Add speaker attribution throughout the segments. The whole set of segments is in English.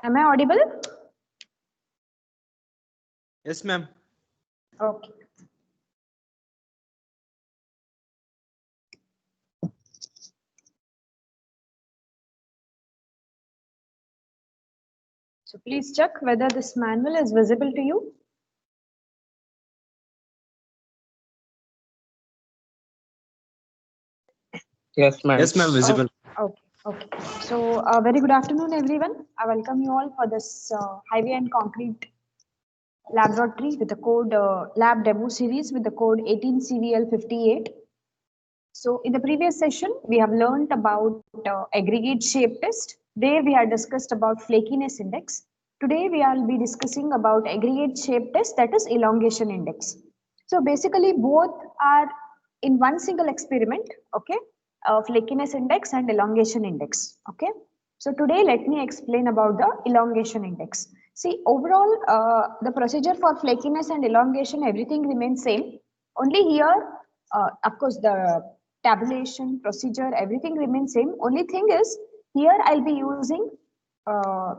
Speaker 1: Am I audible?
Speaker 2: Yes, ma'am.
Speaker 1: Okay. So please check whether this manual is visible to you.
Speaker 3: Yes, ma'am.
Speaker 2: Yes, ma'am. Visible.
Speaker 1: Okay. Okay. So very good afternoon, everyone. I welcome you all for this highway and concrete laboratory with the code lab demo series with the code 18CVL58. So in the previous session, we have learned about aggregate shape test. There we had discussed about flakiness index. Today we will be discussing about aggregate shape test, that is elongation index. So basically both are in one single experiment, okay? Flakiness index and elongation index, okay? So today let me explain about the elongation index. See, overall the procedure for flakiness and elongation, everything remains same. Only here, of course, the tabulation procedure, everything remains same. Only thing is here I'll be using uh,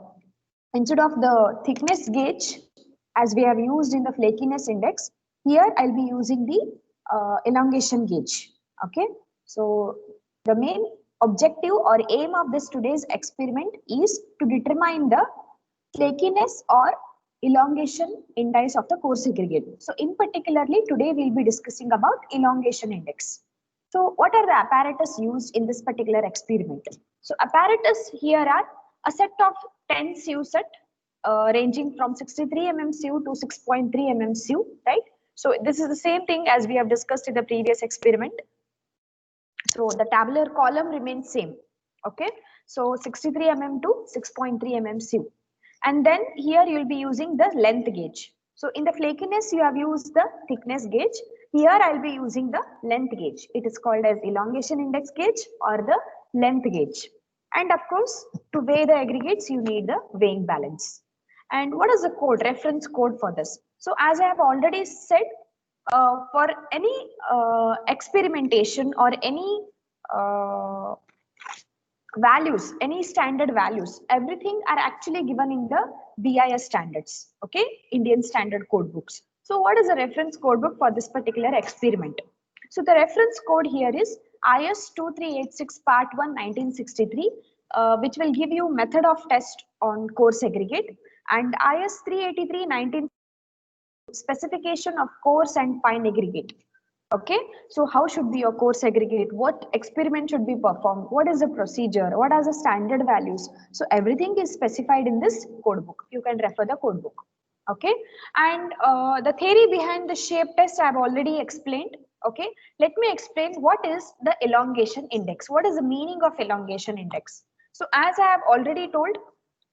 Speaker 1: instead of the thickness gauge as we have used in the flakiness index, here I'll be using the elongation gauge. Okay, so the main objective or aim of this today's experiment is to determine the flakiness or elongation index of the coarse aggregate. So in particularly today we'll be discussing about elongation index. So what are the apparatus used in this particular experiment? So apparatus here are a set of 10 sieve set ranging from 63 mm sieve to 6.3 mm sieve, right? So this is the same thing as we have discussed in the previous experiment. So the tabular column remains same, okay? So 63 mm to 6.3 mm sieve. And then here you will be using the length gauge. So in the flakiness you have used the thickness gauge. Here I will be using the length gauge. It is called as elongation index gauge or the length gauge. And of course, to weigh the aggregates, you need the weighing balance. And what is the code, reference code for this? So as I have already said, for any experimentation or any uh, values, any standard values, everything are actually given in the BIS standards, okay, Indian Standard Code books. So what is the reference code book for this particular experiment? So the reference code here is IS 2386 Part 1 1963, which will give you method of test on coarse aggregate, and IS 383 19 specification of coarse and fine aggregate. Okay, so how should be your coarse aggregate? What experiment should be performed? What is the procedure? What are the standard values? So everything is specified in this code book. You can refer the code book. Okay, and the theory behind the shape test I have already explained. Okay, let me explain what is the elongation index. What is the meaning of elongation index? So as I have already told,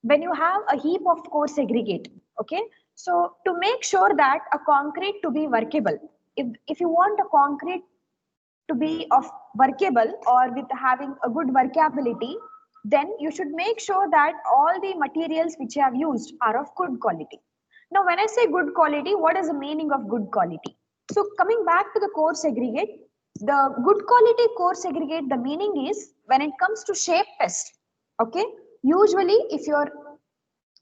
Speaker 1: when you have a heap of coarse aggregate, okay, so to make sure that a concrete to be workable, if you want a concrete to be of workable or with having a good workability, then you should make sure that all the materials which you have used are of good quality. Now when I say good quality, what is the meaning of good quality? So coming back to the coarse aggregate, the good quality coarse aggregate, the meaning is when it comes to shape test, okay, usually if your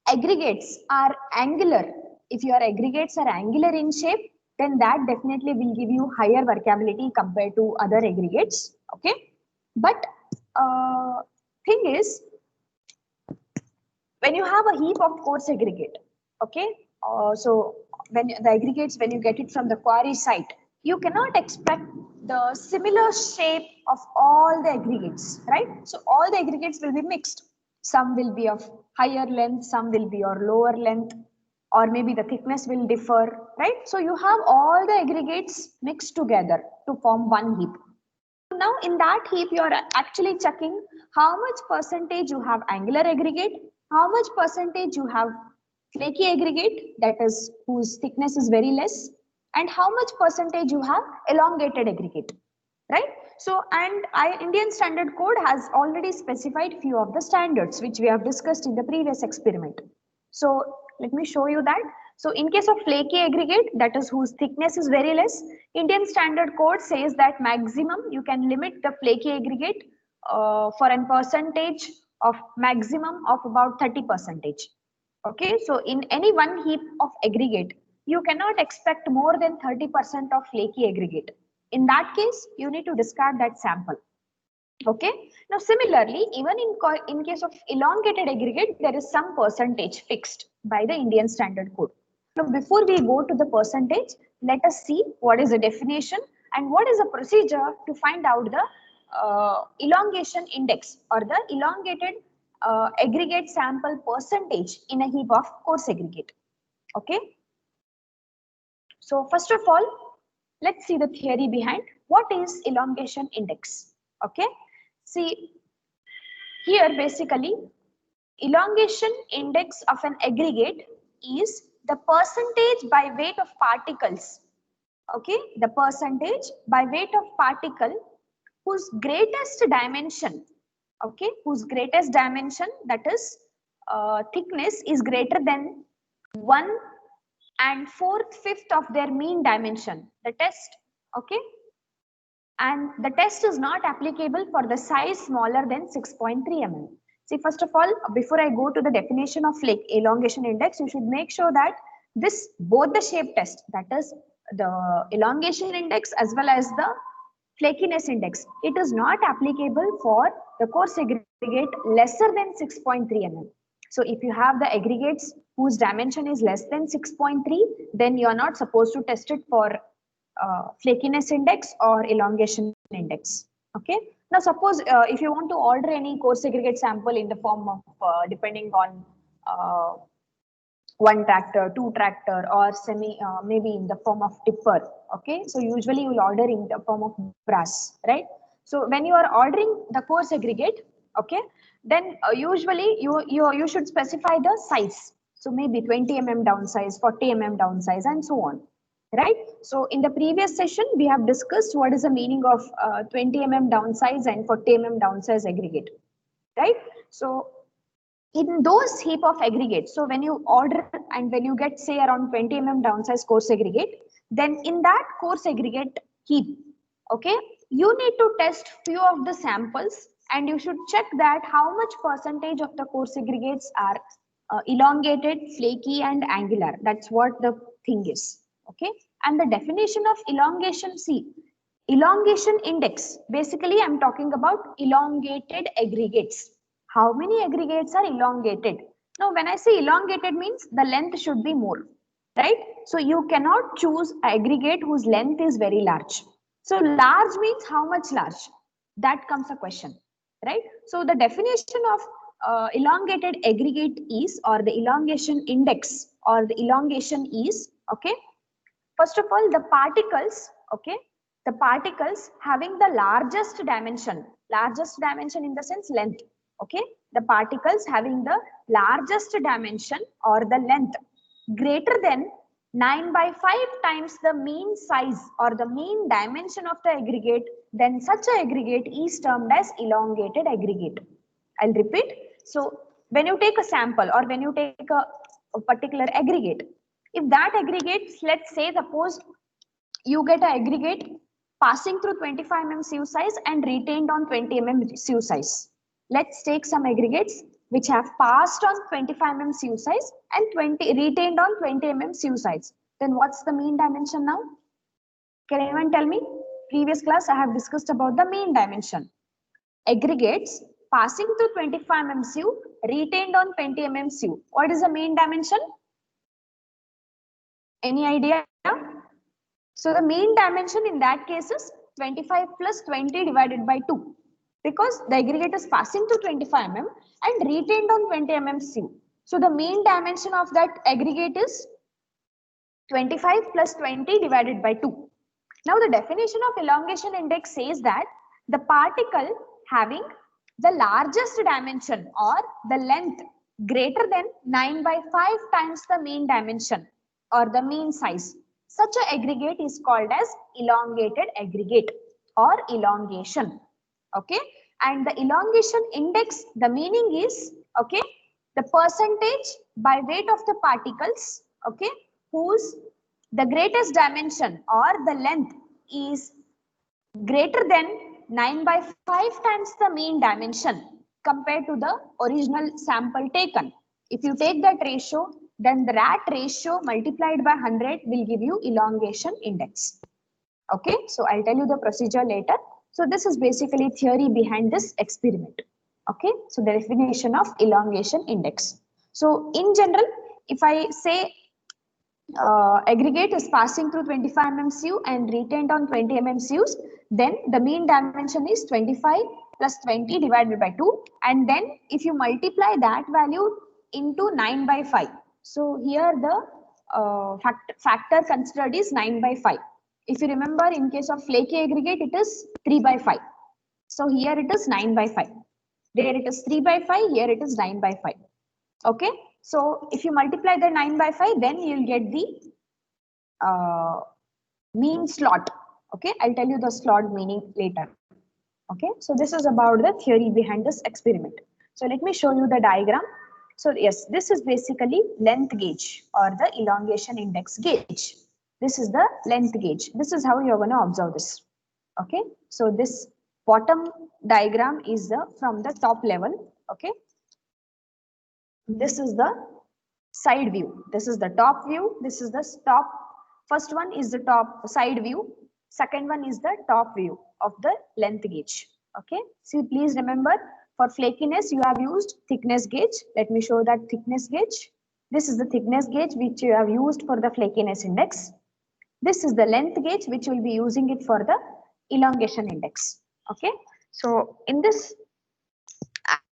Speaker 1: aggregates are angular, if your aggregates are angular in shape, then that definitely will give you higher workability compared to other aggregates, okay? But thing is, when you have a heap of coarse aggregate, okay, so when the aggregates, when you get it from the quarry site, you cannot expect the similar shape of all the aggregates, right? So all the aggregates will be mixed. Some will be of higher length, some will be or lower length, or maybe the thickness will differ, right? So you have all the aggregates mixed together to form one heap. Now in that heap you are actually checking how much percentage you have angular aggregate, how much percentage you have flaky aggregate, that is whose thickness is very less, and how much percentage you have elongated aggregate, right? So and Indian Standard Code has already specified few of the standards which we have discussed in the previous experiment. So let me show you that. So in case of flaky aggregate, that is whose thickness is very less, Indian Standard Code says that maximum you can limit the flaky aggregate for a percentage of maximum of about 30%. Okay, so in any one heap of aggregate, you cannot expect more than 30% of flaky aggregate. In that case, you need to discard that sample. Okay, now similarly, even in case of elongated aggregate, there is some percentage fixed by the Indian Standard Code. Now, before we go to the percentage, let us see what is the definition and what is the procedure to find out the elongation index or the elongated aggregate sample percentage in a heap of coarse aggregate. Okay. So first of all, let's see the theory behind what is elongation index. Okay. See, here basically elongation index of an aggregate is the percentage by weight of particles. Okay, the percentage by weight of particle whose greatest dimension, okay, whose greatest dimension, that is thickness, is greater than 1/4 of their mean dimension. The test, okay, and the test is not applicable for the size smaller than 6.3 mm. See, first of all, before I go to the definition of elongation index, you should make sure that this, both the shape test, that is the elongation index as well as the flakiness index, it is not applicable for the coarse aggregate lesser than 6.3 mm. So if you have the aggregates whose dimension is less than 6.3, then you are not supposed to test it for flakiness index or elongation index. Okay. Now suppose if you want to order any coarse aggregate sample in the form of depending on one tractor, two tractor, or maybe in the form of tipper. Okay, so usually you will order in the form of brass, right? So when you are ordering the coarse aggregate, okay, then usually you should specify the size. So maybe 20 mm down size, 40 mm down size, and so on, right? So in the previous session we have discussed what is the meaning of 20 mm down size and 40 mm down size aggregate, right? So in those heap of aggregates, so when you order and when you get say around 20 mm downsize coarse aggregate, then in that coarse aggregate heap, okay, you need to test few of the samples and you should check that how much percentage of the coarse aggregates are elongated, flaky, and angular. That's what the thing is. Okay, and the definition of elongation, see, elongation index, basically I'm talking about elongated aggregates. How many aggregates are elongated? Now, when I say elongated means the length should be more, right? So you cannot choose an aggregate whose length is very large. So large means how much large? That comes a question, right? So the definition of elongated aggregate is, or the elongation index or the elongation is, okay, first of all, the particles, okay, the particles having the largest dimension in the sense length, okay, the particles having the largest dimension or the length greater than 9/5 times the mean size or the mean dimension of the aggregate, then such an aggregate is termed as elongated aggregate. I'll repeat. So when you take a sample or when you take a particular aggregate, if that aggregate, let's say, suppose you get an aggregate passing through 25 mm sieve size and retained on 20 mm sieve size. Let's take some aggregates which have passed on 25 mm sieve size and retained on 20 mm sieve size. Then what's the mean dimension now? Can anyone tell me? Previous class I have discussed about the mean dimension. Aggregates passing through 25 mm sieve retained on 20 mm sieve. What is the mean dimension? Any idea? So the mean dimension in that case is 25 plus 20 divided by 2, because the aggregate is passing to 25 mm and retained on 20 mm sieve. So the mean dimension of that aggregate is 25 plus 20 divided by 2. Now the definition of elongation index says that the particle having the largest dimension or the length greater than 9/5 times the mean dimension or the mean size, such an aggregate is called as elongated aggregate or elongation. Okay, and the elongation index, the meaning is, okay, the percentage by weight of the particles, okay, whose the greatest dimension or the length is greater than 9/5 times the mean dimension compared to the original sample taken. If you take that ratio, then the RAT ratio multiplied by 100 will give you elongation index. Okay, so I'll tell you the procedure later. So this is basically theory behind this experiment. Okay, so the definition of elongation index. So in general, if I say aggregate is passing through 25 mmCu and retained on 20 mmCus, then the mean dimension is 25 plus 20 divided by 2, and then if you multiply that value into 9 by 5. So here the factor considered is 9 by 5. If you remember, in case of flaky aggregate, it is 3 by 5. So here it is 9 by 5. There it is 3 by 5, here it is 9 by 5. Okay, so if you multiply the 9 by 5, then you'll get the mean slot. Okay, I'll tell you the slot meaning later. Okay, so this is about the theory behind this experiment. So let me show you the diagram. So yes, this is basically length gauge or the elongation index gauge. This is the length gauge. This is how you're going to observe this. Okay, so this bottom diagram is the from the top level. Okay, this is the side view. This is the top view. This is the top. First one is the top side view. Second one is the top view of the length gauge. Okay, so please remember, for flakiness you have used thickness gauge. Let me show that thickness gauge. This is the thickness gauge which you have used for the flakiness index. This is the length gauge which will be using it for the elongation index. Okay, so in this,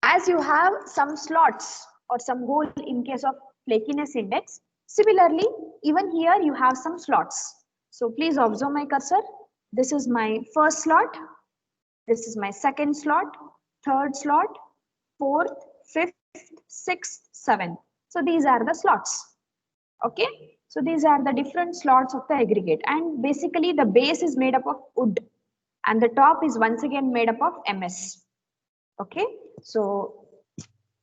Speaker 1: as you have some slots or some hole in case of flakiness index, similarly even here you have some slots. So please observe my cursor. This is my first slot, this is my second slot, third slot, fourth, fifth, sixth, seventh. So these are the slots. Okay, so these are the different slots of the aggregate, and basically the base is made up of wood and the top is once again made up of MS. Okay, so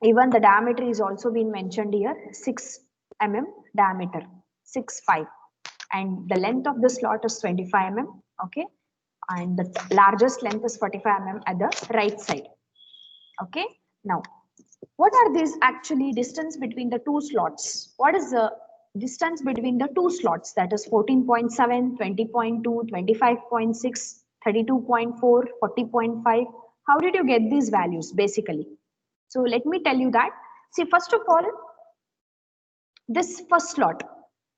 Speaker 1: even the diameter is also been mentioned here, 6 mm diameter, 6.5, and the length of the slot is 25 mm. Okay, and the largest length is 45 mm at the right side. Okay, now what are these actually distance between the two slots? What is the distance between the two slots? That is 14.7, 20.2, 25.6, 32.4, 40.5. How did you get these values basically? So let me tell you that. See, first of all, this first slot.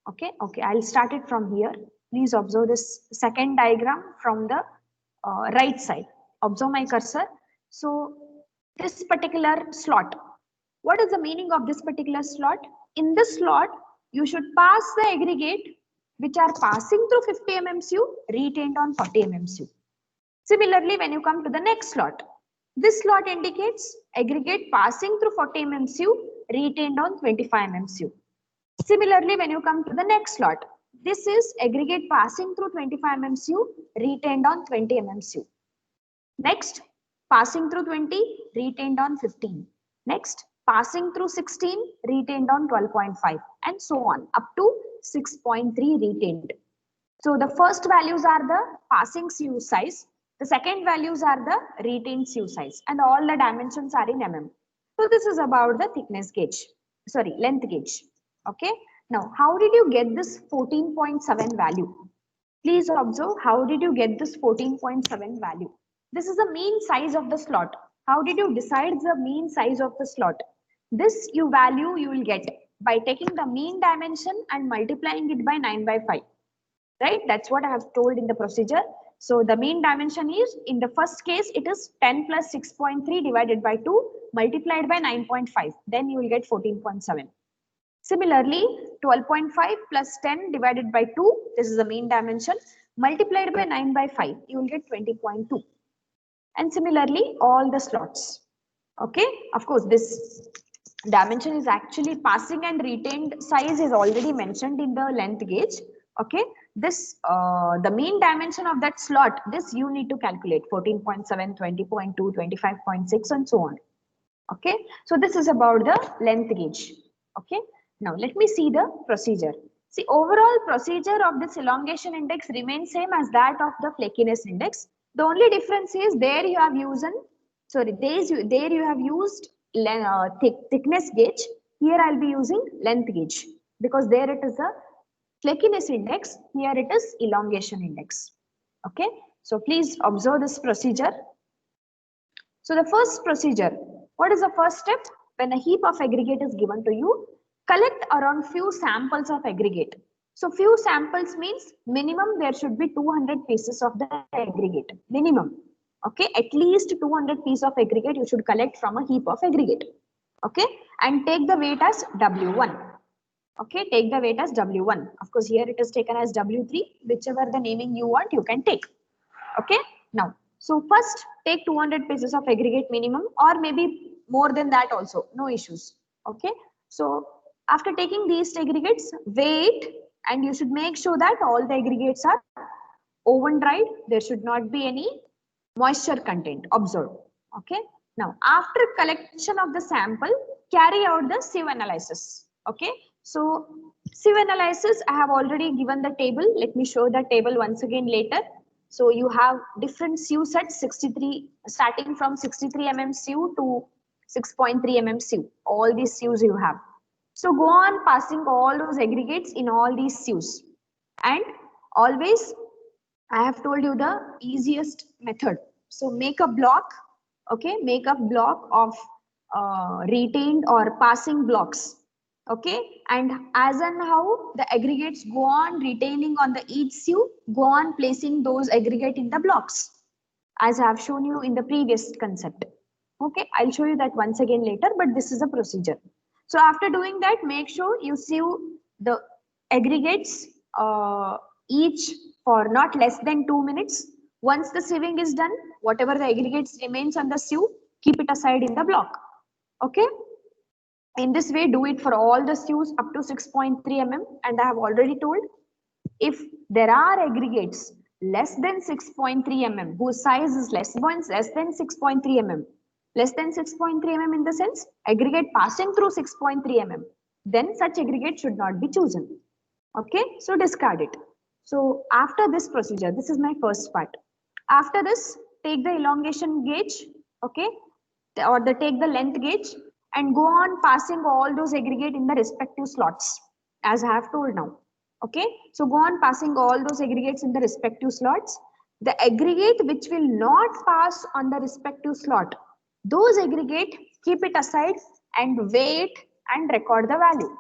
Speaker 1: Okay, I'll start it from here. Please observe this second diagram from the right side. Observe my cursor. So this particular slot, what is the meaning of this particular slot? In this slot, you should pass the aggregate which are passing through 50 mmCu retained on 40 mmCu. Similarly, when you come to the next slot, this slot indicates aggregate passing through 40 mmCu retained on 25 mmCu. Similarly, when you come to the next slot, this is aggregate passing through 25 mmCu retained on 20 mmCu. Next, passing through 20 retained on 15. Next, passing through 16 retained on 12.5, and so on up to 6.3 retained. So the first values are the passing CU size, the second values are the retained CU size, and all the dimensions are in mm. So this is about the thickness gauge, sorry, length gauge. Okay, now how did you get this 14.7 value? Please observe, how did you get this 14.7 value? This is the mean size of the slot. How did you decide the mean size of the slot? This value you will get by taking the mean dimension and multiplying it by 9 by 5. Right? That's what I have told in the procedure. So the mean dimension is, in the first case, it is 10 plus 6.3 divided by 2 multiplied by 9.5. Then you will get 14.7. Similarly, 12.5 plus 10 divided by 2, this is the mean dimension, multiplied by 9 by 5, you will get 20.2. And similarly, all the slots. Okay, of course, this dimension is actually passing and retained size is already mentioned in the length gauge. Okay, this the mean dimension of that slot, this you need to calculate 14.7, 20.2, 25.6 and so on. Okay, so this is about the length gauge. Okay, now let me see the procedure. See, overall procedure of this elongation index remains same as that of the flakiness index. The only difference is there you have used sorry, there you have used thickness gauge. Here I'll be using length gauge because there it is a flakiness index. Here it is elongation index. Okay, so please observe this procedure. So the first procedure, what is the first step? When a heap of aggregate is given to you, collect around few samples of aggregate. So few samples means minimum there should be 200 pieces of the aggregate, minimum. Okay, at least 200 pieces of aggregate you should collect from a heap of aggregate. Okay, and take the weight as W1. Okay, take the weight as W1. Of course, here it is taken as W3, whichever the naming you want, you can take. Okay, now, so first take 200 pieces of aggregate minimum, or maybe more than that also, no issues. Okay, so after taking these aggregates, weight, and you should make sure that all the aggregates are oven dried. There should not be any moisture content observed. Okay, now after collection of the sample, carry out the sieve analysis. Okay, so sieve analysis, I have already given the table. Let me show the table once again later. So you have different sieve sets, 63, starting from 63 mm sieve to 6.3 mm sieve. All these sieves you have. So go on passing all those aggregates in all these sieves. And always, I have told you the easiest method. So make a block, okay, make a block of retained or passing blocks. Okay, and as and how the aggregates go on retaining on the each sieve, go on placing those aggregate in the blocks, as I have shown you in the previous concept. Okay, I'll show you that once again later, but this is a procedure. So after doing that, make sure you sieve the aggregates each for not less than 2 minutes. Once the sieving is done, whatever the aggregates remains on the sieve, keep it aside in the block. Okay. In this way, do it for all the sieves up to 6.3 mm. And I have already told, if there are aggregates less than 6.3 mm, whose size is less than 6.3 mm, less than 6.3 mm in the sense aggregate passing through 6.3 mm, then such aggregate should not be chosen. Okay, so discard it. So after this procedure, this is my first part. After this, take the elongation gauge, okay, or take the length gauge and go on passing all those aggregate in the respective slots, as I have told now. Okay, so go on passing all those aggregates in the respective slots. The aggregate which will not pass on the respective slot, those aggregate, keep it aside and wait and record the value.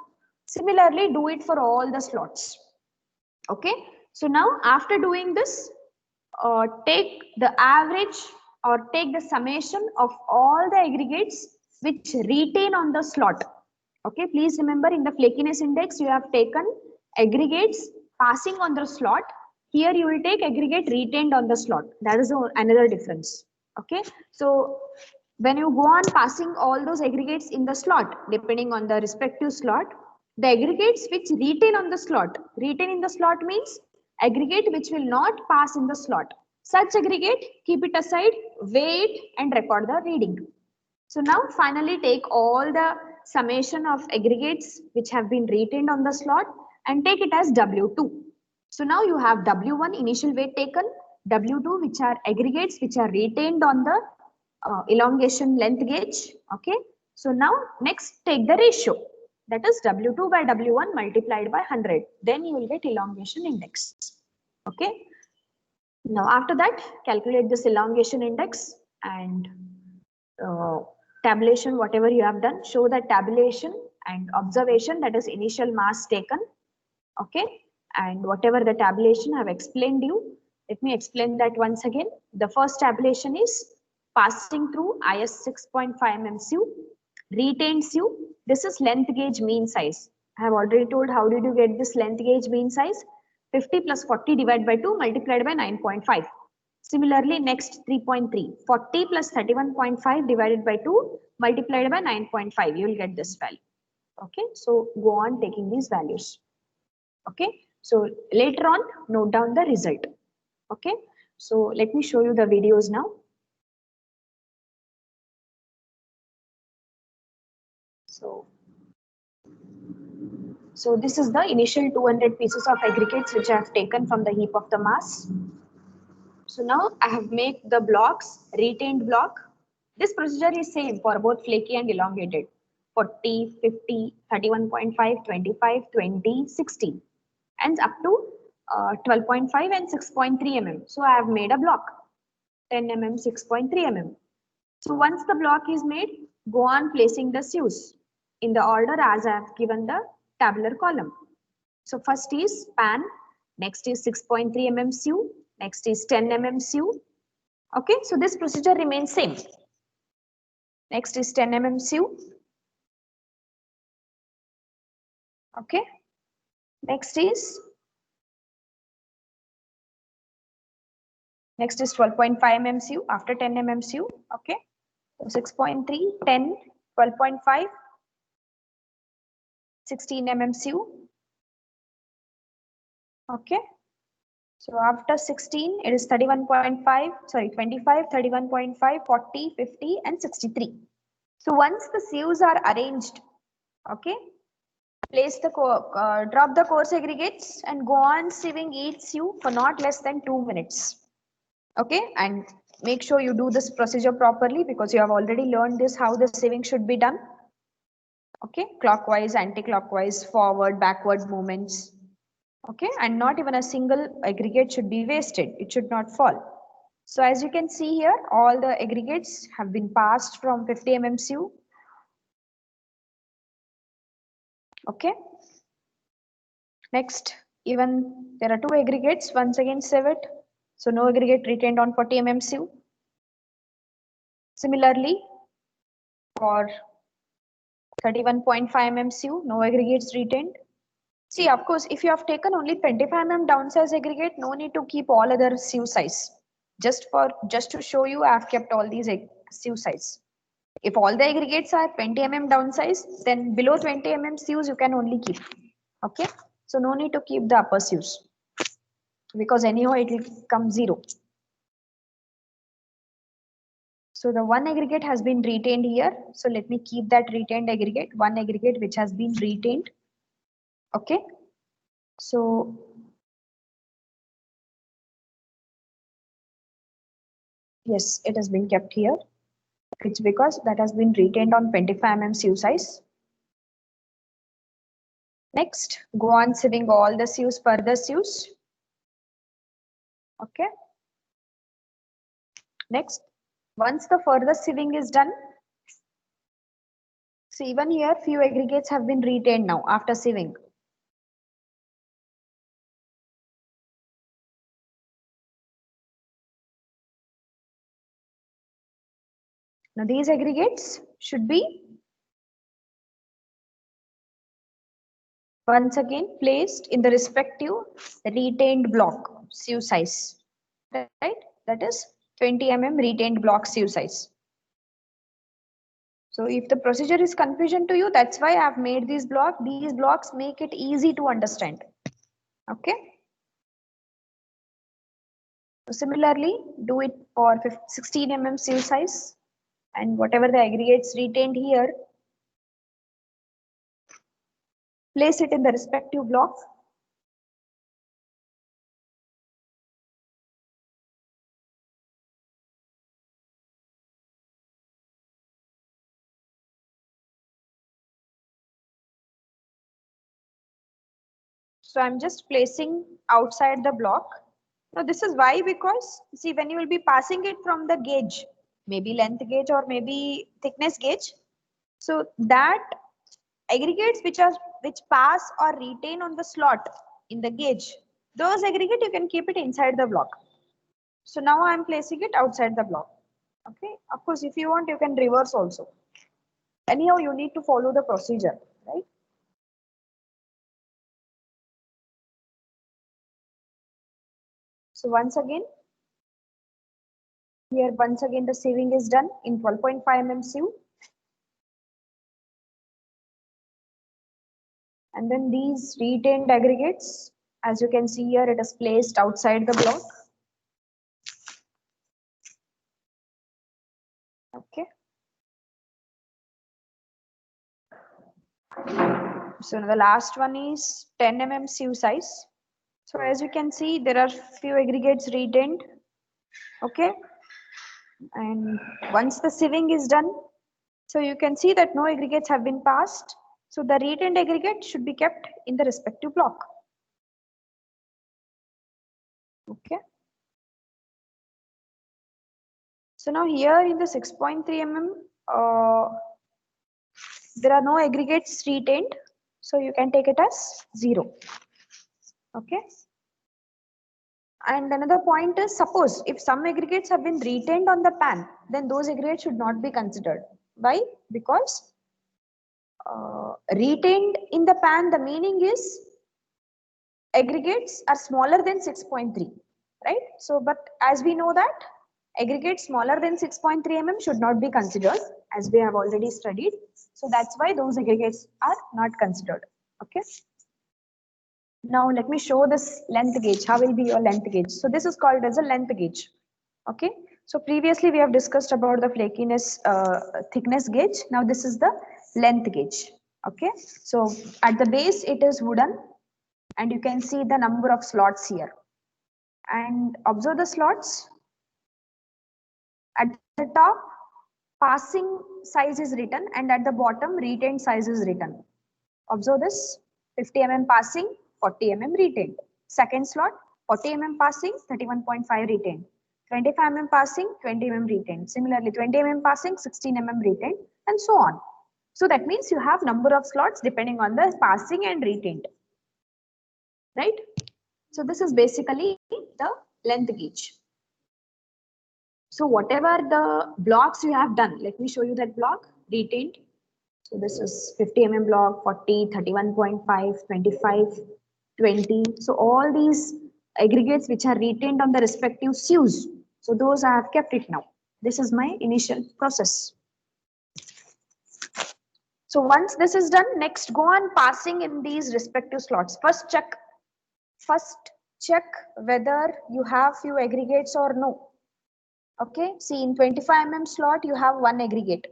Speaker 1: Similarly, do it for all the slots. Okay, so now after doing this, take the average or take the summation of all the aggregates which retain on the slot. Okay, please remember in the flakiness index, you have taken aggregates passing on the slot. Here you will take aggregate retained on the slot. That is another difference. Okay, so when you go on passing all those aggregates in the slot, depending on the respective slot, the aggregates which retain on the slot, retain in the slot means aggregate which will not pass in the slot. Such aggregate, keep it aside, wait and record the reading. So now finally take all the summation of aggregates which have been retained on the slot and take it as W2. So now you have W1 initial weight taken, W2 which are aggregates which are retained on the elongation length gauge. Okay, so now next take the ratio, that is W2 by W1 multiplied by 100, then you will get elongation index. Okay, now after that calculate this elongation index and tabulation, whatever you have done, show that tabulation and observation, that is initial mass taken. Okay, and whatever the tabulation I have explained you, let me explain that once again. The first tabulation is passing through IS 6.5 mm sieve, retained sieve. This is length gauge mean size. I have already told how did you get this length gauge mean size? 50 plus 40 divided by 2 multiplied by 9.5. Similarly, next 3.3, 40 plus 31.5 divided by 2 multiplied by 9.5. You will get this value. Okay, so go on taking these values. Okay, so later on note down the result. Okay, so let me show you the videos now. So this is the initial 200 pieces of aggregates which I have taken from the heap of the mass. So now I have made the blocks, retained block, This procedure is same for both flaky and elongated. 40, 50, 31.5, 25, 20, 60 and up to 12.5 and 6.3 mm. So I have made a block 10 mm, 6.3 mm. So once the block is made, go on placing the sieves in the order as I have given the tabular column. So first is span, next is 6.3 mm sieve, next is 10 mm sieve. Okay, so this procedure remains same. Next is 10 mm sieve. Okay, next is 12.5 mm sieve after 10 mm sieve. Okay, so 6.3, 10, 12.5, 16 mm sieve. Okay, so after 16, it is 31.5, sorry, 25, 31.5, 40, 50, and 63. So once the sieves are arranged, okay, place the drop the coarse aggregates and go on sieving each sieve for not less than 2 minutes. Okay, and make sure you do this procedure properly because you have already learned this how the sieving should be done. Okay, clockwise, anti-clockwise, forward, backward movements. Okay, and not even a single aggregate should be wasted. It should not fall. So as you can see here, all the aggregates have been passed from 50 mm sieve. Okay. Next, even there are two aggregates, once again sieve it. So no aggregate retained on 40 mm sieve. Similarly, for 31.5 mm sieve, no aggregates retained. See, of course, if you have taken only 25 mm downsize aggregate, no need to keep all other sieve size. Just to show you, I have kept all these sieve size. If all the aggregates are 20 mm downsize, then below 20 mm sieves you can only keep. Okay, so no need to keep the upper sieves because anyhow it will come 0. So the one aggregate has been retained here. So let me keep that retained aggregate, one aggregate which has been retained. Okay, so yes, it has been kept here. It's because that has been retained on 25 mm sieve size. Next, go on sieving all the sieves per the sieves. Okay. Next, once the further sieving is done, so even here few aggregates have been retained now after sieving. Now these aggregates should be once again placed in the respective retained block sieve size, right? That is 20 mm retained block sieve size. So if the procedure is confusion to you, that's why I've made these blocks. These blocks make it easy to understand. Okay. So similarly, do it for 16 mm sieve size and whatever the aggregates retained here, place it in the respective blocks. So I'm just placing outside the block. Now this is why, because see when you will be passing it from the gauge, maybe length gauge or maybe thickness gauge. So that aggregates which pass or retain on the slot in the gauge, those aggregate you can keep it inside the block. So now I'm placing it outside the block. Okay, of course if you want you can reverse also. Anyhow you need to follow the procedure, right? So once again, here once again the sieving is done in 12.5 mm sieve. And then these retained aggregates, as you can see here, it is placed outside the block. Okay. So the last one is 10 mm sieve size. So as you can see, there are few aggregates retained. Okay. And once the sieving is done, so you can see that no aggregates have been passed. So the retained aggregate should be kept in the respective block. Okay. So now here in the 6.3 mm, there are no aggregates retained. So you can take it as 0. Okay. And another point is, suppose if some aggregates have been retained on the pan, then those aggregates should not be considered. Why? Because retained in the pan, the meaning is aggregates are smaller than 6.3, right? So, but as we know that aggregates smaller than 6.3 mm should not be considered, as we have already studied. So that's why those aggregates are not considered. Okay. Now let me show this length gauge. How will be your length gauge? So this is called as a length gauge. Okay. So previously we have discussed about the flakiness, thickness gauge. Now this is the length gauge. Okay. So at the base it is wooden, and you can see the number of slots here. And observe the slots. At the top, passing size is written, and at the bottom, retained size is written. Observe this: 50 mm passing, 40 mm retained. Second slot, 40 mm passing, 31.5 retained. 25 mm passing, 20 mm retained. Similarly, 20 mm passing, 16 mm retained, and so on. So that means you have number of slots depending on the passing and retained, right? So this is basically the length gauge. So whatever the blocks you have done, let me show you that block retained. So this is 50 mm block, 40, 31.5, 25, 20. So all these aggregates which are retained on the respective sieves. So those I have kept it now. This is my initial process. So once this is done, next go on passing in these respective slots. First check whether you have few aggregates or no. Okay, see in 25 mm slot you have one aggregate.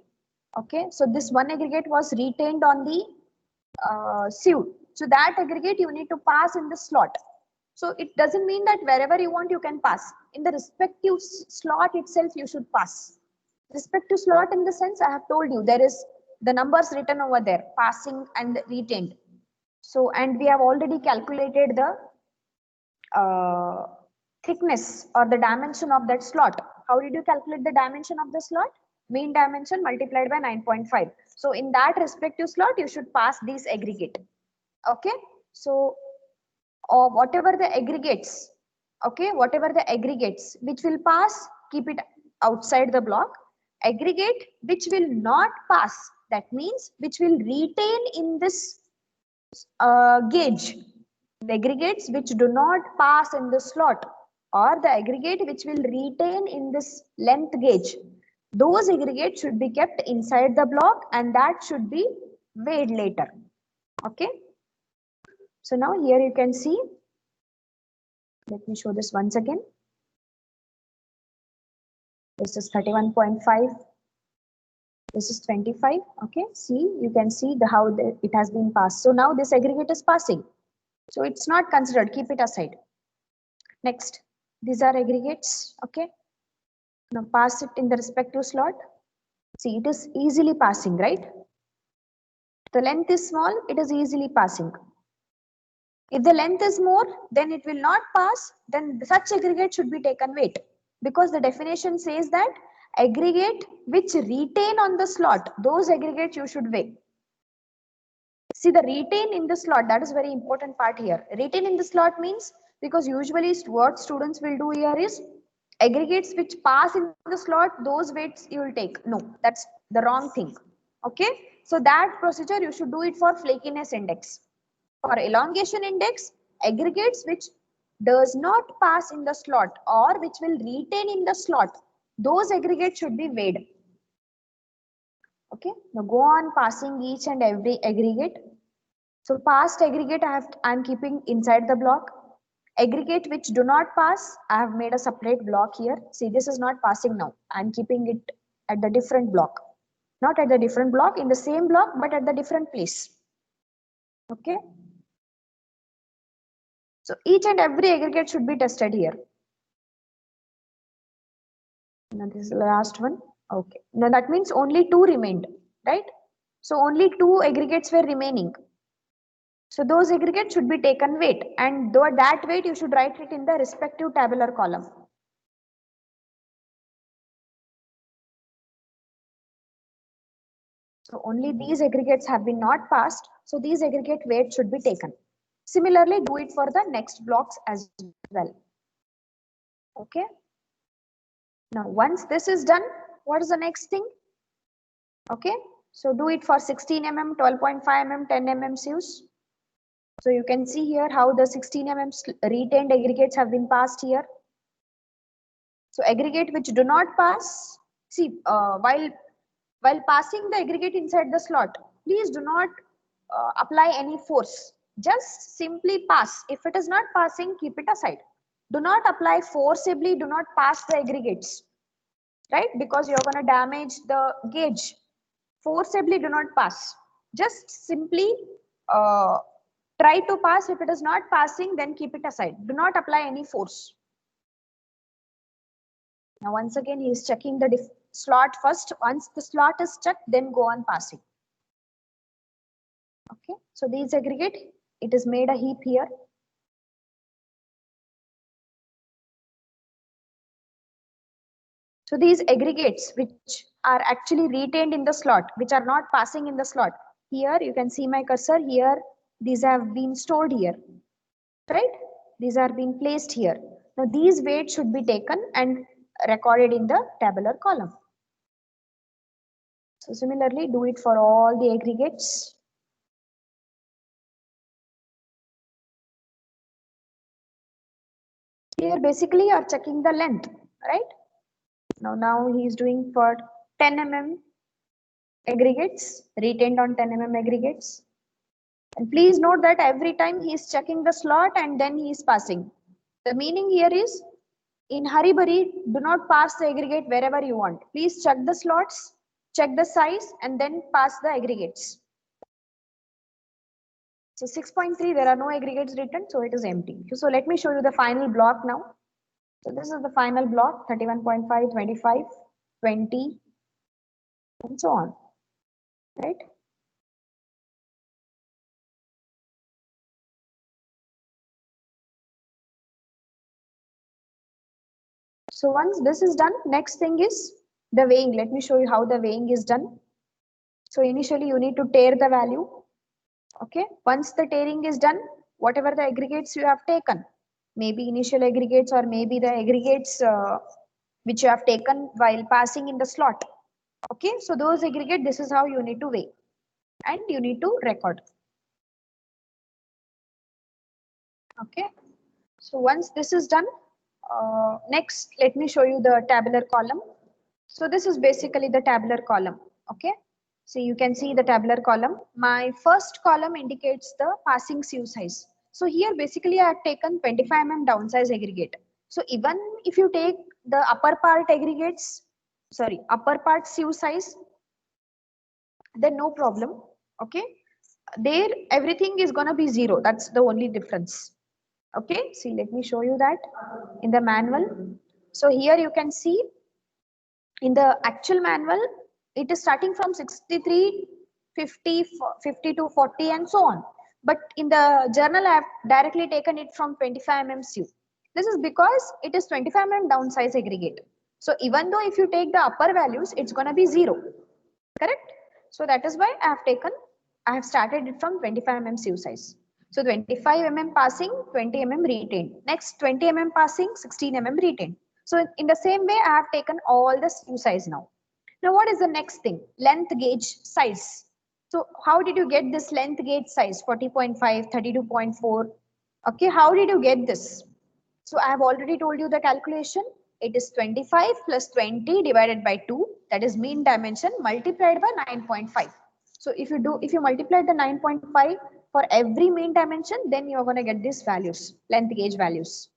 Speaker 1: Okay, so this one aggregate was retained on the sieve. So that aggregate you need to pass in the slot. So it doesn't mean that wherever you want you can pass. In the respective slot itself you should pass. Respective slot in the sense I have told you there is the numbers written over there, passing and retained. So and we have already calculated the uh, thickness or the dimension of that slot. How did you calculate the dimension of the slot? Mean dimension multiplied by 9.5. So in that respective slot, you should pass these aggregate. Okay. So or whatever the aggregates, okay, whatever the aggregates which will pass, keep it outside the block. Aggregate which will not pass, that means which will retain in this gauge. The aggregates which do not pass in the slot or the aggregate which will retain in this length gauge, those aggregates should be kept inside the block and that should be weighed later. Okay. So now here you can see, let me show this once again. This is 31.5. This is 25. Okay. See, you can see how it has been passed. So now this aggregate is passing. So it's not considered. Keep it aside. Next, these are aggregates. Okay. Now pass it in the respective slot. See, it is easily passing, right? The length is small, it is easily passing. If the length is more, then it will not pass, then such aggregate should be taken weight. Because the definition says that aggregate which retain on the slot, those aggregates you should weigh. See the retain in the slot, that is very important part here. Retain in the slot means, because usually what students will do here is aggregates which pass in the slot, those weights you will take. No, that's the wrong thing. Okay, so that procedure you should do it for flakiness index. For elongation index, aggregates which does not pass in the slot or which will retain in the slot, those aggregates should be weighed. Okay, now go on passing each and every aggregate. So passed aggregate I am keeping inside the block. Aggregate which do not pass, I have made a separate block here. See, this is not passing now. I am keeping it at the different block. Not at the different block, in the same block, but at the different place. Okay. So each and every aggregate should be tested here. Now this is the last one. Okay. Now that means only two remained, right? So only two aggregates were remaining. So those aggregates should be taken weight, and though that weight you should write it in the respective tabular column. So only these aggregates have been not passed. So these aggregate weights should be taken. Similarly, do it for the next blocks as well. Okay. Now, once this is done, what is the next thing? Okay. So do it for 16 mm, 12.5 mm, 10 mm sieves. So you can see here how the 16 mm retained aggregates have been passed here. So aggregate which do not pass, see, while passing the aggregate inside the slot, please do not apply any force. Just simply pass. If it is not passing, keep it aside. Do not apply forcibly, do not pass the aggregates, right? Because you're going to damage the gauge. Forcibly do not pass. Just simply try to pass. If it is not passing, then keep it aside. Do not apply any force. Now, once again, he is checking the slot first. Once the slot is checked, then go on passing. Okay, so these aggregate, it is made a heap here. So these aggregates which are actually retained in the slot, which are not passing in the slot, here you can see my cursor here, these have been stored here, right? These are being placed here. Now these weights should be taken and recorded in the tabular column. So similarly, do it for all the aggregates. Here basically you are checking the length, right? Now he is doing for 10 mm aggregates, retained on 10 mm aggregates. And please note that every time he is checking the slot and then he is passing. The meaning here is, in hurry burry, do not pass the aggregate wherever you want. Please check the slots, check the size, and then pass the aggregates. So 6.3, there are no aggregates written, so it is empty. So let me show you the final block now. So this is the final block, 31.5, 25, 20, and so on, right? So once this is done, next thing is the weighing. Let me show you how the weighing is done. So initially you need to tear the value. Okay. Once the tearing is done, whatever the aggregates you have taken, maybe initial aggregates or maybe the aggregates which you have taken while passing in the slot. Okay. So those aggregate, this is how you need to weigh and you need to record. Okay. So once this is done, next let me show you the tabular column. So this is basically the tabular column. Okay. So you can see the tabular column. My first column indicates the passing sieve size. So here basically I have taken 25 mm downsize aggregate. So even if you take the upper part aggregates, sorry, upper part sieve size, then no problem. Okay. There everything is gonna be 0. That's the only difference. Okay. See, let me show you that in the manual. So here you can see in the actual manual, it is starting from 63, 50, 52, 40 and so on. But in the journal, I have directly taken it from 25 mm sieve. This is because it is 25 mm downsize aggregate. So even though if you take the upper values, it's going to be 0. Correct? So that is why I have started it from 25 mm sieve size. So 25 mm passing, 20 mm retained. Next 20 mm passing, 16 mm retained. So in the same way, I have taken all the sieve size now. Now what is the next thing? Length gauge size. So how did you get this length gauge size? 40.5, 32.4. Okay, how did you get this? So I have already told you the calculation. It is 25 plus 20 divided by 2. That is mean dimension multiplied by 9.5. So if you multiply the 9.5 for every mean dimension, then you're going to get these values, length gauge values.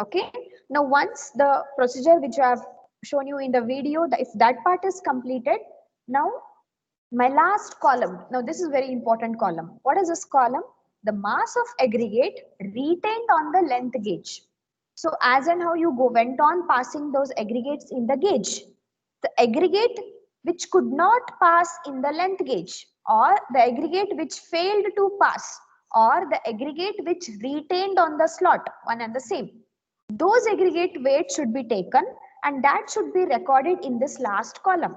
Speaker 1: Okay. Now once the procedure which I have shown you in the video, if that part is completed, now my last column. Now this is very important column. What is this column? The mass of aggregate retained on the length gauge. So as and how you went on passing those aggregates in the gauge, the aggregate which could not pass in the length gauge, or the aggregate which failed to pass, or the aggregate which retained on the slot, one and the same, those aggregate weights should be taken and that should be recorded in this last column,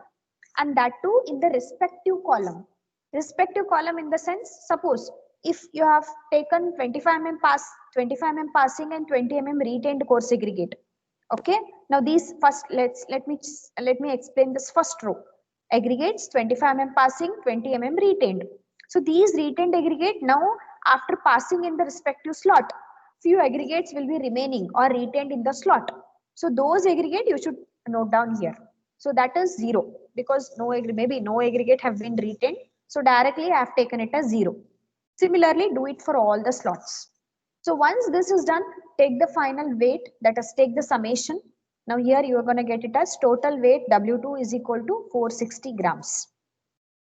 Speaker 1: and that too in the respective column. Respective column in the sense, suppose if you have taken 25 mm passing and 20 mm retained coarse aggregate. Okay, now these first, let me explain this first row. Aggregates 25 mm passing, 20 mm retained. So these retained aggregate, now after passing in the respective slot, few aggregates will be remaining or retained in the slot. So those aggregate you should note down here. So that is 0 because maybe no aggregate have been retained. So directly I have taken it as 0. Similarly, do it for all the slots. So once this is done, take the final weight, that is take the summation. Now here you are going to get it as total weight W2 is equal to 460 grams.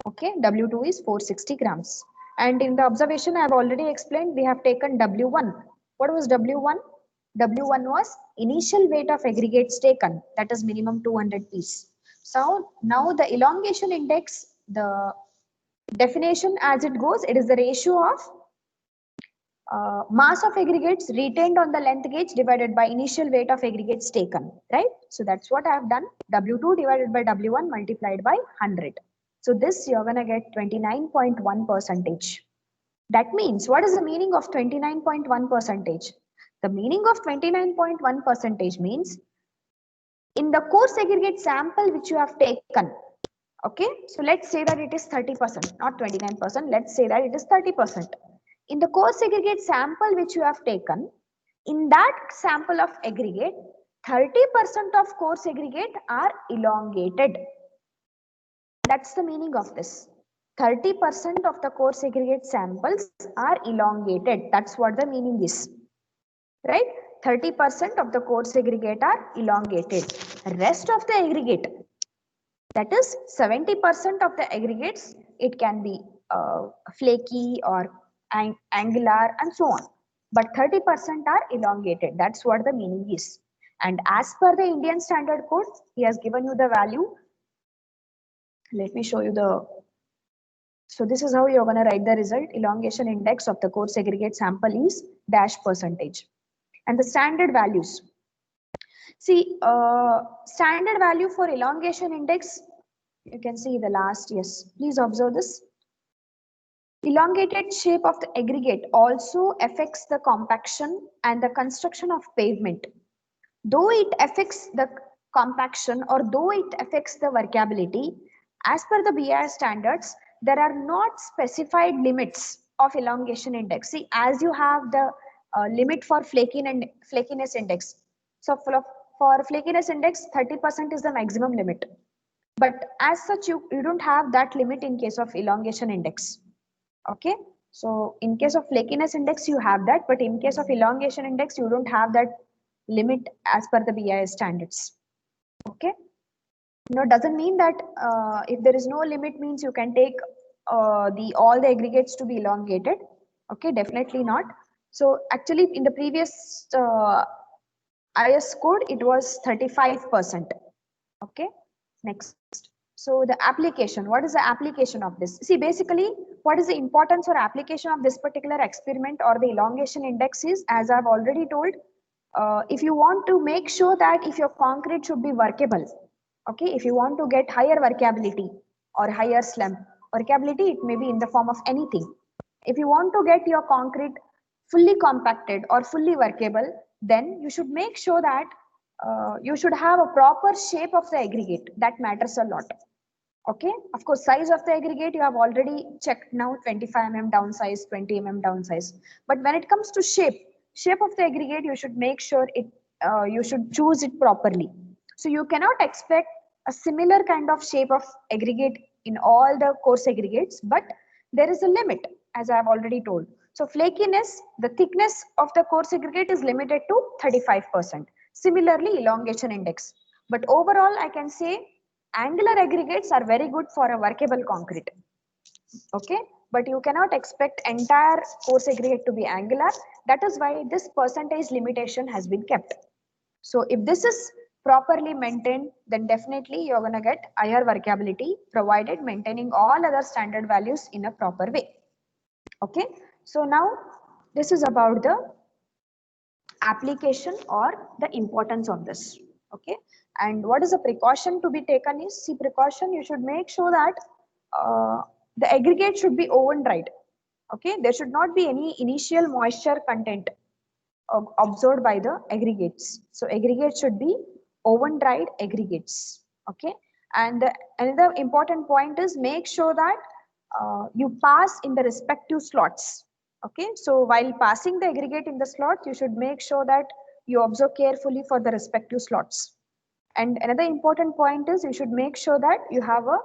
Speaker 1: Okay, W2 is 460 grams. And in the observation I have already explained, we have taken W1. What was W1? W1 was initial weight of aggregates taken, that is minimum 200 piece. So now the elongation index, the definition as it goes, it is the ratio of mass of aggregates retained on the length gauge divided by initial weight of aggregates taken, right? So that's what I have done. W2 divided by W1 multiplied by 100. So this you're going to get 29.1 percentage. That means, what is the meaning of 29.1 percentage? The meaning of 29.1 percentage means in the coarse aggregate sample which you have taken, okay, so let's say that it is 30%, not 29%, let's say that it is 30%. In the coarse aggregate sample which you have taken, in that sample of aggregate, 30% of coarse aggregate are elongated. That's the meaning of this. 30% of the coarse aggregate samples are elongated. That's what the meaning is. Right? 30% of the coarse aggregate are elongated. Rest of the aggregate, that is 70% of the aggregates, it can be flaky or angular and so on. But 30% are elongated. That's what the meaning is. And as per the Indian Standard Code, he has given you the value. Let me show you the. So this is how you're going to write the result. Elongation index of the coarse aggregate sample is dash percentage. And the standard values. See, standard value for elongation index, you can see the last, yes. Please observe this. Elongated shape of the aggregate also affects the compaction and the construction of pavement. Though it affects the compaction or though it affects the workability, as per the BIS standards, there are not specified limits of elongation index. See, as you have the limit for flakiness index. So for flakiness index, 30% is the maximum limit. But as such, you don't have that limit in case of elongation index. Okay. So in case of flakiness index, you have that, but in case of elongation index, you don't have that limit as per the BIS standards. Okay. No, doesn't mean that if there is no limit means you can take all the aggregates to be elongated. Okay, definitely not. So actually in the previous IS code, it was 35%. Okay, next. So the application, what is the application of this? See, basically, what is the importance or application of this particular experiment or the elongation index is, as I've already told, if you want to make sure that if your concrete should be workable, okay, if you want to get higher workability or higher slump, workability, it may be in the form of anything. If you want to get your concrete fully compacted or fully workable, then you should make sure that you should have a proper shape of the aggregate. That matters a lot. Okay, of course, size of the aggregate you have already checked now, 25 mm downsize, 20 mm downsize. But when it comes to shape of the aggregate, you should make sure you should choose it properly. So you cannot expect a similar kind of shape of aggregate in all the coarse aggregates, but there is a limit, as I have already told. So flakiness, the thickness of the coarse aggregate is limited to 35%. Similarly, elongation index. But overall, I can say angular aggregates are very good for a workable concrete. Okay, but you cannot expect entire course aggregate to be angular. That is why this percentage limitation has been kept. So if this is properly maintained, then definitely you're going to get higher workability, provided maintaining all other standard values in a proper way. Okay, so now this is about the application or the importance of this. Okay, and what is the precaution to be taken is, see, precaution, you should make sure that the aggregate should be oven dried. Okay, there should not be any initial moisture content absorbed by the aggregates. So aggregates should be oven dried aggregates. Okay, and another important point is, make sure that you pass in the respective slots. Okay, so while passing the aggregate in the slot, you should make sure that you observe carefully for the respective slots. And another important point is, you should make sure that you have a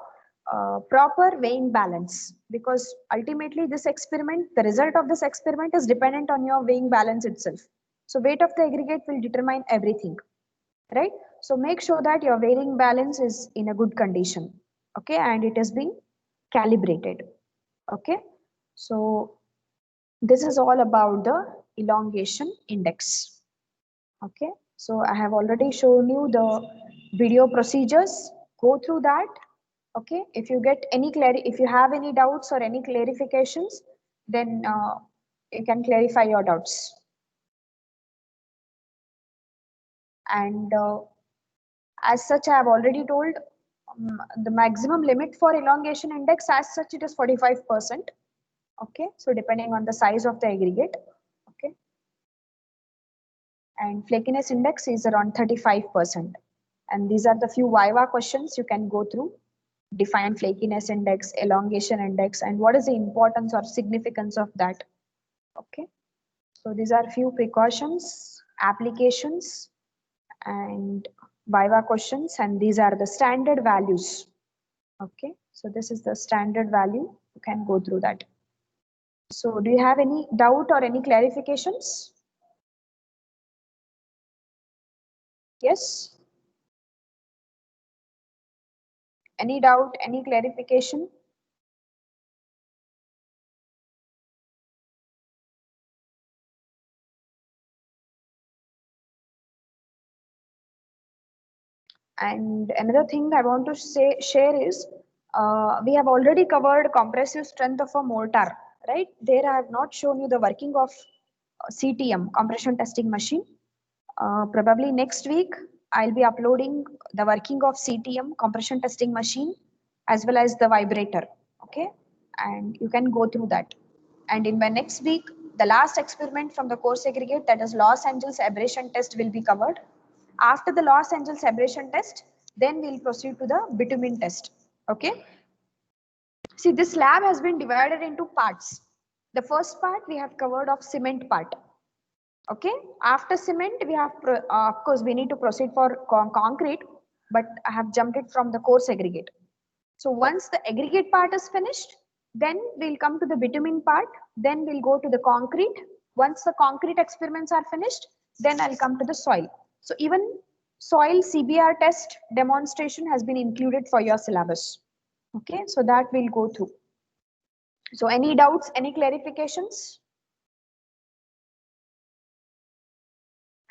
Speaker 1: proper weighing balance, because ultimately this experiment, the result of this experiment is dependent on your weighing balance itself. So weight of the aggregate will determine everything, right? So make sure that your weighing balance is in a good condition, okay, and it has been calibrated. Okay, so this is all about the elongation index. Okay, so I have already shown you the video procedures. Go through that. Okay, if you get any if you have any doubts or any clarifications, then you can clarify your doubts. And as such, I have already told, the maximum limit for elongation index as such, it is 45%. Okay, so depending on the size of the aggregate. Okay, and flakiness index is around 35%. And these are the few Viva questions you can go through. Define flakiness index, elongation index, and what is the importance or significance of that. Okay, so these are few precautions, applications, and Viva questions, and these are the standard values. Okay, so this is the standard value. You can go through that. So do you have any doubt or any clarifications? Yes? Any doubt, any clarification? And another thing I want to share is, we have already covered compressive strength of a mortar, right? There I have not shown you the working of CTM, compression testing machine. Probably next week, I'll be uploading the working of CTM, compression testing machine, as well as the vibrator. Okay, and you can go through that. And in my next week, the last experiment from the course aggregate, that is Los Angeles abrasion test, will be covered. After the Los Angeles abrasion test, then we'll proceed to the bitumen test. Okay. See, this lab has been divided into parts. The first part we have covered of cement part. Okay. After cement, we have, of course, we need to proceed for concrete, but I have jumped it from the coarse aggregate. So once the aggregate part is finished, then we'll come to the bitumen part, then we'll go to the concrete. Once the concrete experiments are finished, then I'll come to the soil. So even soil CBR test demonstration has been included for your syllabus. Okay, so that we'll go through. So any doubts, any clarifications?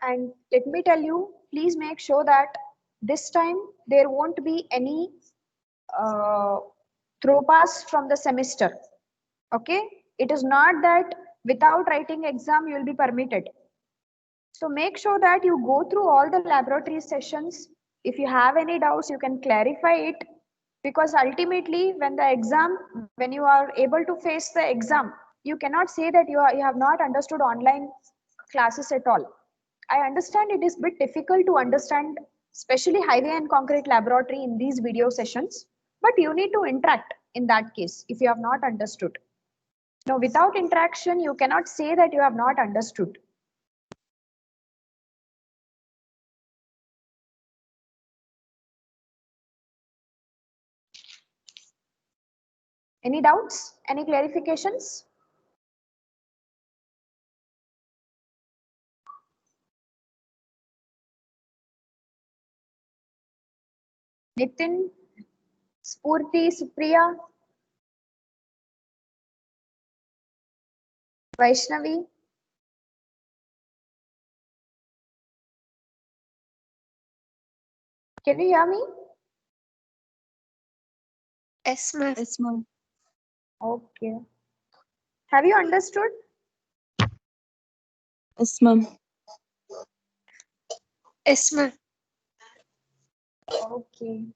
Speaker 1: And let me tell you, please make sure that this time there won't be any throw pass from the semester. Okay, it is not that without writing exam you will be permitted. So make sure that you go through all the laboratory sessions. If you have any doubts, you can clarify it, because ultimately when the exam, when you are able to face the exam, you cannot say that you have not understood online classes at all. I understand it is a bit difficult to understand, especially highway and concrete laboratory in these video sessions, but you need to interact in that case if you have not understood. Now, without interaction, you cannot say that you have not understood. Any doubts? Any clarifications? Nitin, Spurti, Supriya? Vaishnavi? Can you hear me?
Speaker 2: Yes, ma'am.
Speaker 3: Yes, ma'am.
Speaker 1: Okay. Have you understood?
Speaker 3: Yes, ma'am.
Speaker 2: Yes, ma'am.
Speaker 1: Okay.